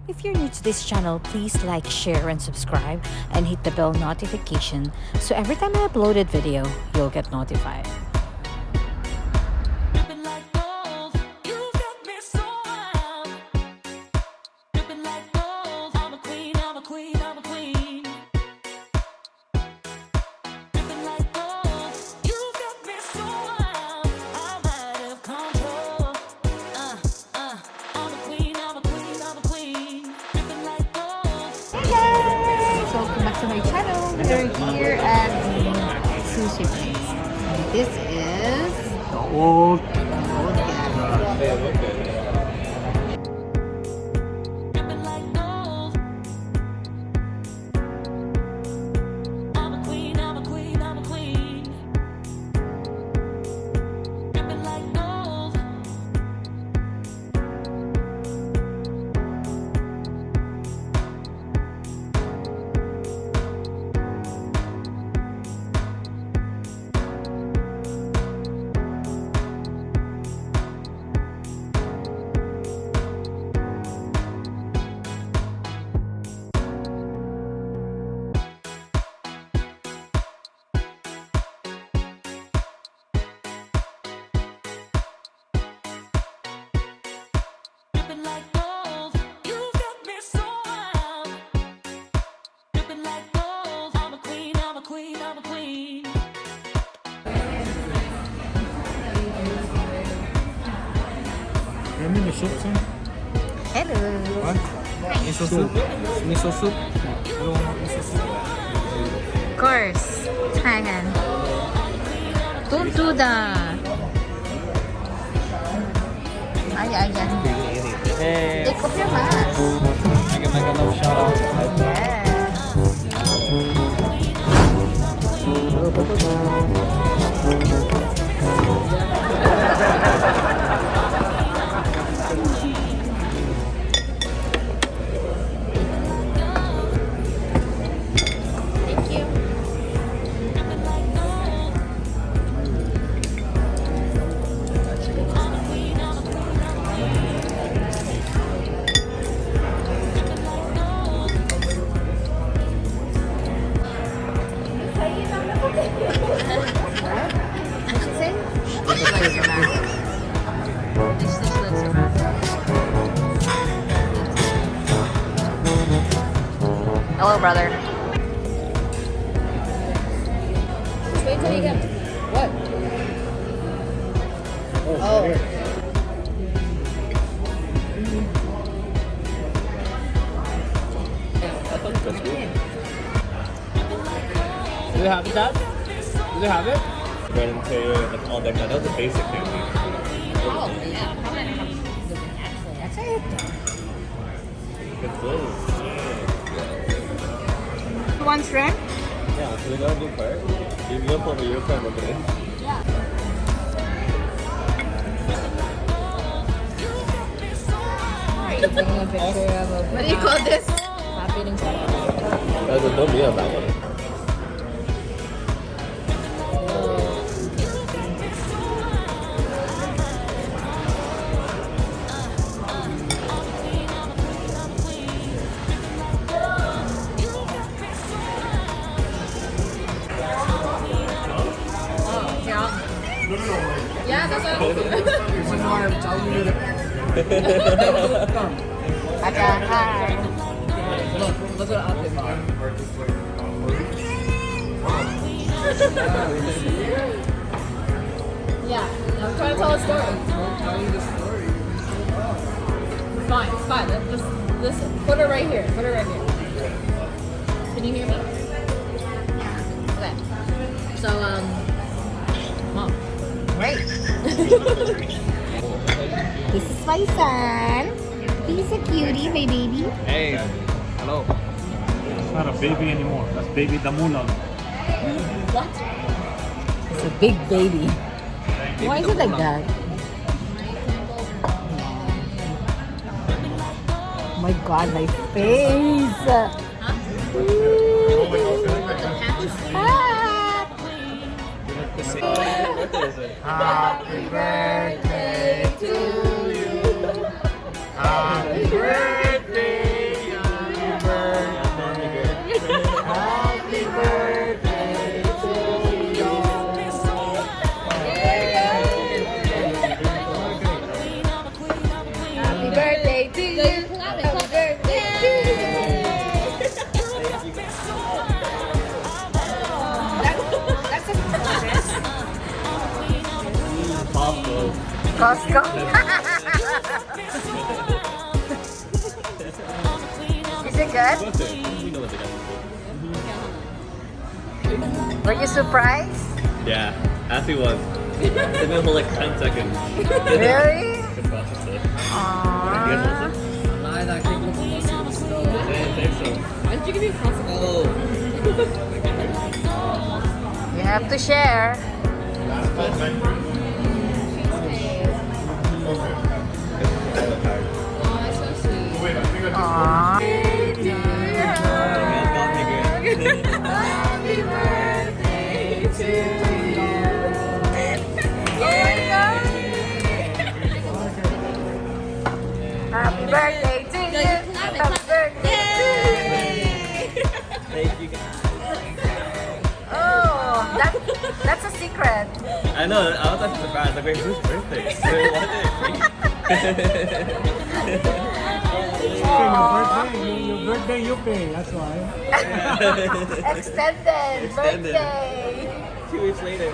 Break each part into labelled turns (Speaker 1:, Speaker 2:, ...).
Speaker 1: If you're new to this channel, please like, share, and subscribe, and hit the bell notification so every time I upload a video, you'll get notified. Welcome back to my channel. We're here at the sushi place. And this is the old guy.
Speaker 2: Soup, sir?
Speaker 1: Hello.
Speaker 2: What? Miso soup. Miso soup. You don't want miso soup?
Speaker 1: Of course. Hang on. Don't do that. Ayan.
Speaker 2: Hey.
Speaker 1: Take off your mask.
Speaker 2: I can make a love shout out.
Speaker 1: Hello, brother.
Speaker 3: Just wait till you get what? Oh.
Speaker 2: That's good. Do they have that? Do they have it? Right into like all that. That was a basic thing.
Speaker 3: Oh, yeah.
Speaker 1: That's it.
Speaker 2: It's good.
Speaker 1: One shrimp?
Speaker 2: Yeah, so we gotta do part. You go for your part, okay?
Speaker 3: Taking a picture of a... What do you call this? Happy eating salad.
Speaker 2: That's a dumb meal, that one.
Speaker 3: Yeah, that's what I'm doing.
Speaker 1: That's what I'm
Speaker 3: Yeah, I'm trying to tell a story. Fine, it's fine. Just listen. Put it right here. Put it right here. Can you hear me? Okay. So, Mom.
Speaker 1: Great. This is my son. He's a cutie, my baby.
Speaker 2: Hey, hello.
Speaker 4: It's not a baby anymore. That's baby Damula.
Speaker 3: What?
Speaker 1: It's a big baby. Why is it like that? Oh my god, my face. Happy birthday to you. Happy birthday.
Speaker 3: birthday to you. Happy birthday to you. That's a
Speaker 2: Costco.
Speaker 3: Is it good?
Speaker 2: We know what they got.
Speaker 3: Were you surprised?
Speaker 2: Yeah, Ashley was. They've been for like 10 seconds.
Speaker 3: Really?
Speaker 2: Good process it.
Speaker 3: Aww.
Speaker 2: You guys want some? I didn't think so.
Speaker 3: Why did you give me a concept?
Speaker 2: Oh.
Speaker 3: You have to share. Oh, that's so sweet. Aww. Happy birthday to you. Happy birthday to you. Happy birthday to you.
Speaker 2: Thank you guys.
Speaker 3: Oh, that's a secret.
Speaker 2: I know, I was actually surprised. Like, wait, whose birthday? Wait, what?
Speaker 4: Your birthday, you pay. That's why.
Speaker 3: Extended birthday.
Speaker 2: 2 weeks later.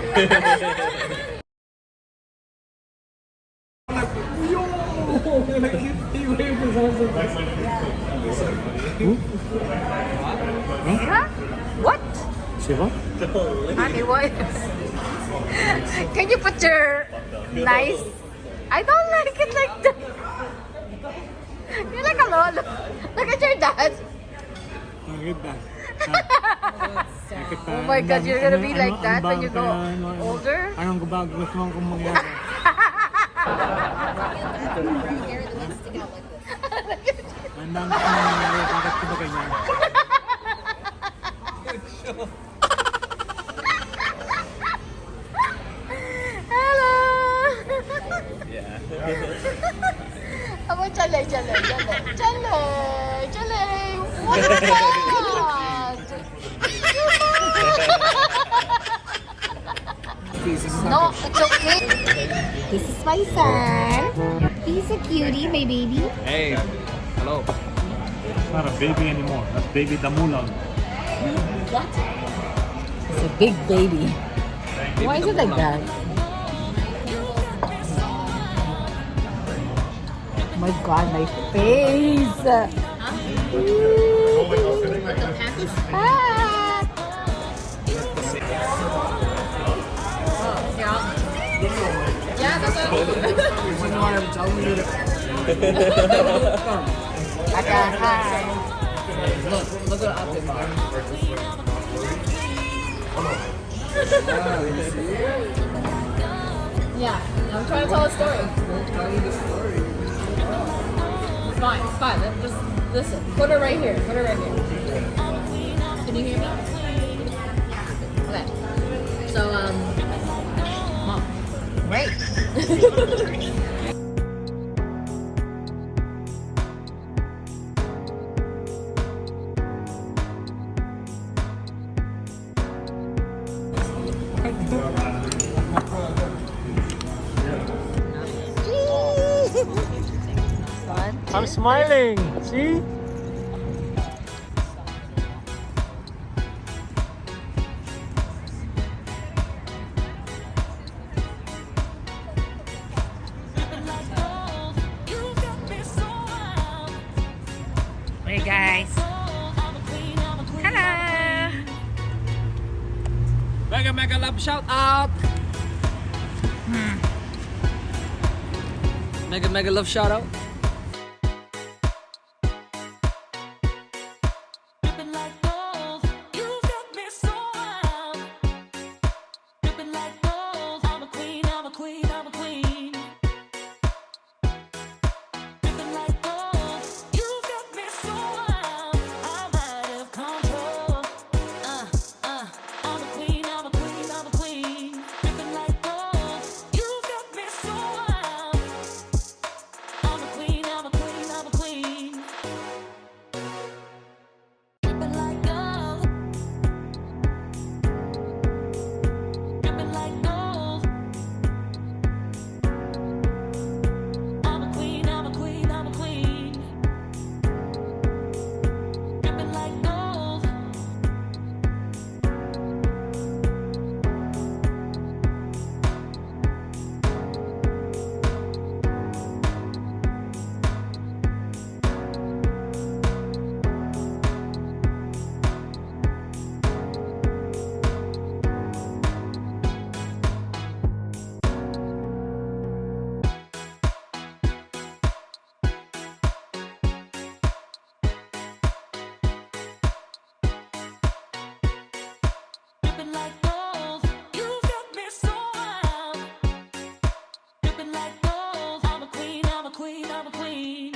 Speaker 3: Huh? What?
Speaker 4: Shiva?
Speaker 3: Honey, what? Can you put your nice? I don't like it like that. You're like a lolo. Look at your dad. Oh my God, you're gonna be like that when you go older?
Speaker 4: Anong gusto mong mangyari? Anong gusto mong mangyari? Bakit ka ba ganyan?
Speaker 3: Hello!
Speaker 2: Yeah.
Speaker 3: Aba, Janlei. What is that? No, it's okay. This is my son. He's a cutie, my baby.
Speaker 2: Hey. Hello.
Speaker 4: It's not a baby anymore. That's baby Damulan.
Speaker 3: What? It's a big baby. Why is it like that? Oh my God, my face. Ah. Yeah, that's
Speaker 5: Look at outfit, Mark.
Speaker 3: Yeah, I'm trying to tell a story. It's fine. Just listen. Put her right here. Can you hear me? Okay. So, Mom. Great.
Speaker 4: I'm smiling. See?
Speaker 1: Hey guys. Hello.
Speaker 5: Mega love shout out. Mega love shout out.
Speaker 6: Like dripping like gold. You've got me so wild. Dripping like gold. I'm a queen, I'm a queen, I'm a queen.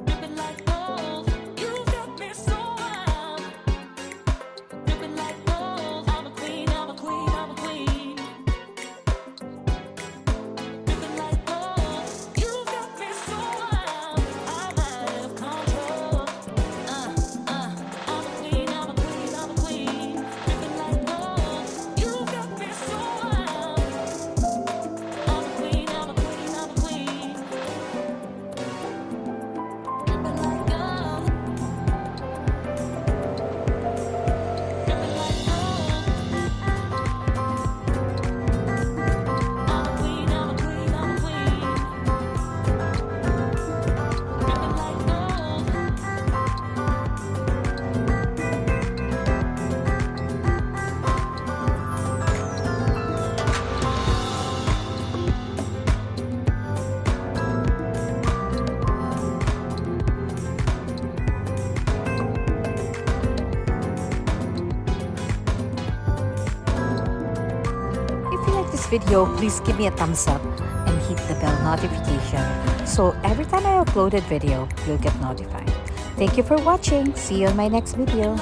Speaker 6: Dripping like gold. You've got me so wild. Dripping like gold. I'm a queen, I'm a queen, I'm a queen. Dripping like gold. You've got me so wild. I'm out of control. I'm a queen, I'm a queen, I'm a queen. Dripping like gold. You've got me so wild. I'm a queen, I'm a queen, I'm a queen. Dripping like gold. Dripping like gold. I'm a queen, I'm a queen, I'm a queen. Dripping like gold.
Speaker 1: If you like this video, please give me a thumbs up and hit the bell notification. So every time I upload a video, you'll get notified. Thank you for watching. See you on my next video.